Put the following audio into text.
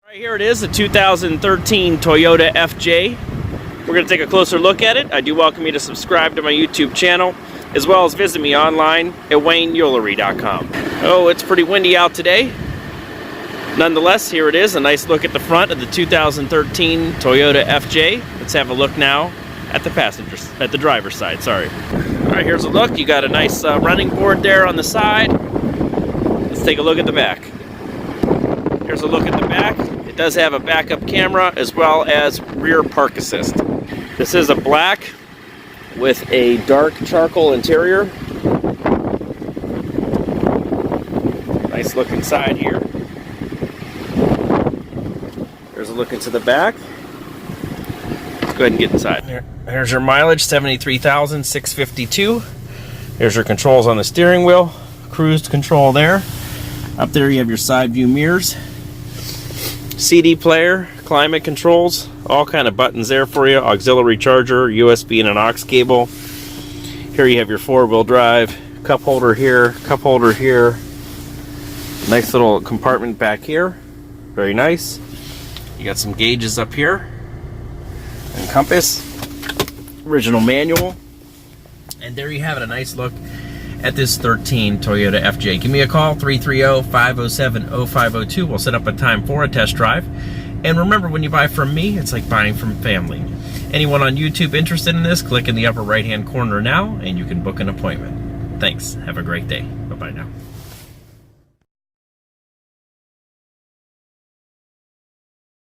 Right, here it is, the 2013 Toyota FJ. We're going to take a closer look at it. I do welcome you to subscribe to my YouTube channel, as well as visit me online at WayneUlery.com. Oh, it's pretty windy out today. Nonetheless, here it is, a nice look at the front of the 2013 Toyota FJ. Let's have a look now at the driver's side, sorry. All right, here's a look. You got a nice running board there on the side. Let's take a look at the back. Here's a look at the back. It does have a backup camera as well as rear park assist. This is a black with a dark charcoal interior. Nice look inside here. There's a look into the back. Let's go ahead and get inside. Here's your mileage, 73,652. There's your controls on the steering wheel. Cruise control there. Up there you have your side view mirrors. CD player, climate controls, all kind of buttons there for you. Auxiliary charger, USB and an aux cable. Here you have your four-wheel drive. Cup holder here, cup holder here. Nice little compartment back here. Very nice. You got some gauges up here. And compass. Original manual. And there you have it, a nice look at this 13 Toyota FJ. Give me a call, 330-507-0502. We'll set up a time for a test drive. And remember, when you buy from me, it's like buying from family. Anyone on YouTube interested in this, click in the upper right-hand corner now, and you can book an appointment. Thanks. Have a great day. Bye-bye now.